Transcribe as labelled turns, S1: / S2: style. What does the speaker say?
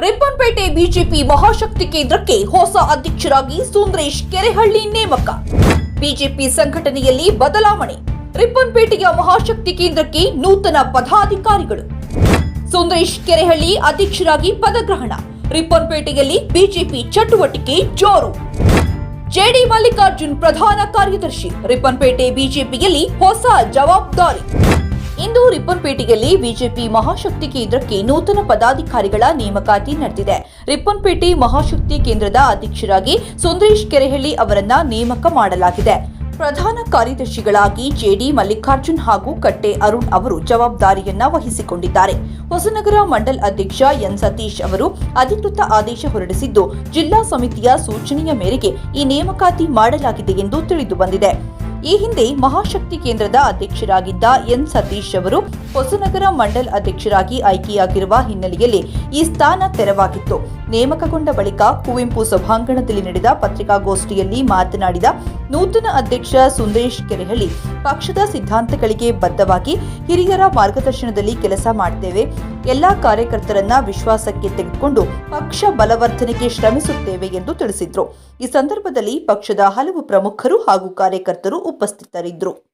S1: Ripponpet BJP ಮಹಾಶಕ್ತಿ ಕೇಂದ್ರಕ್ಕೆ ಹೊಸ ಅಧ್ಯಕ್ಷರಾಗಿ ಸುಂದರೇಶ್ ಕೆರೆಹಳ್ಳಿ ನೇಮಕ. ಬಿಜೆಪಿ ಸಂಘಟನೆಯಲ್ಲಿ ಬದಲಾವಣೆ. ರಿಪ್ಪನ್ಪೇಟೆಯ ಮಹಾಶಕ್ತಿ ಕೇಂದ್ರಕ್ಕೆ ನೂತನ ಪದಾಧಿಕಾರಿಗಳು. ಸುಂದರೇಶ್ ಕೆರೆಹಳ್ಳಿ ಅಧ್ಯಕ್ಷರಾಗಿ ಪದಗ್ರಹಣ. ರಿಪ್ಪನ್ಪೇಟೆಯಲ್ಲಿ ಬಿಜೆಪಿ ಚಟುವಟಿಕೆ ಜೋರು. ಜೆಡಿ ಮಲ್ಲಿಕಾರ್ಜುನ್ ಪ್ರಧಾನ ಕಾರ್ಯದರ್ಶಿ. ರಿಪ್ಪನ್ಪೇಟೆ ಬಿಜೆಪಿಯಲ್ಲಿ ಹೊಸ ಜವಾಬ್ದಾರಿ. ಇಂದು ರಿಪ್ಪನ್ಪೇಟೆಯಲ್ಲಿ ಬಿಜೆಪಿ ಮಹಾಶಕ್ತಿ ಕೇಂದ್ರಕ್ಕೆ ನೂತನ ಪದಾಧಿಕಾರಿಗಳ ನೇಮಕಾತಿ ನಡೆದಿದೆ. ರಿಪ್ಪನ್ಪೇಟೆ ಮಹಾಶಕ್ತಿ ಕೇಂದ್ರದ ಅಧ್ಯಕ್ಷರಾಗಿ ಸುಂದರೇಶ್ ಕೆರೆಹಳ್ಳಿ ಅವರನ್ನ ನೇಮಕ ಮಾಡಲಾಗಿದೆ. ಪ್ರಧಾನ ಕಾರ್ಯದರ್ಶಿಗಳಾಗಿ ಜೆಡಿ ಮಲ್ಲಿಕಾರ್ಜುನ್ ಹಾಗೂ ಕಟ್ಟೆ ಅರುಣ್ ಅವರು ಜವಾಬ್ದಾರಿಯನ್ನ ವಹಿಸಿಕೊಂಡಿದ್ದಾರೆ. ಹೊಸನಗರ ಮಂಡಲ್ ಅಧ್ಯಕ್ಷ ಎನ್ ಸತೀಶ್ ಅವರು ಅಧಿಕೃತ ಆದೇಶ ಹೊರಡಿಸಿದ್ದು, ಜಿಲ್ಲಾ ಸಮಿತಿಯ ಸೂಚನೆಯ ಮೇರೆಗೆ ಈ ನೇಮಕಾತಿ ಮಾಡಲಾಗಿದೆ ಎಂದು ತಿಳಿದು ಬಂದಿದೆ. ಈ ಹಿಂದೆ ಮಹಾಶಕ್ತಿ ಕೇಂದ್ರದ ಅಧ್ಯಕ್ಷರಾಗಿದ್ದ ಎನ್ ಸತೀಶ್ ಅವರು ಹೊಸನಗರ ಮಂಡಲ್ ಅಧ್ಯಕ್ಷರಾಗಿ ಆಯ್ಕೆಯಾಗಿರುವ ಹಿನ್ನೆಲೆಯಲ್ಲಿ ಈ ಸ್ಥಾನ ತೆರವಾಗಿತ್ತು. ನೇಮಕಗೊಂಡ ಬಳಿಕ ಕುವೆಂಪು ಸಭಾಂಗಣದಲ್ಲಿ ನಡೆದ ಪತ್ರಿಕಾಗೋಷ್ಠಿಯಲ್ಲಿ ಮಾತನಾಡಿದ ನೂತನ ಅಧ್ಯಕ್ಷ ಸುಂದರೇಶ್ ಕೆರೆಹಳ್ಳಿ, ಪಕ್ಷದ ಸಿದ್ಧಾಂತಗಳಿಗೆ ಬದ್ಧವಾಗಿ ಹಿರಿಯರ ಮಾರ್ಗದರ್ಶನದಲ್ಲಿ ಕೆಲಸ ಮಾಡುತ್ತೇವೆ. ಎಲ್ಲಾ ಕಾರ್ಯಕರ್ತರನ್ನ ವಿಶ್ವಾಸಕ್ಕೆ ತೆಗೆದುಕೊಂಡು ಪಕ್ಷ ಬಲವರ್ಧನೆಗೆ ಶ್ರಮಿಸುತ್ತೇವೆ ಎಂದು ತಿಳಿಸಿದರು. ಈ ಸಂದರ್ಭದಲ್ಲಿ ಪಕ್ಷದ ಹಲವು ಪ್ರಮುಖರು ಹಾಗೂ ಕಾರ್ಯಕರ್ತರು ಉಪಸ್ಥಿತರಿದ್ದರು.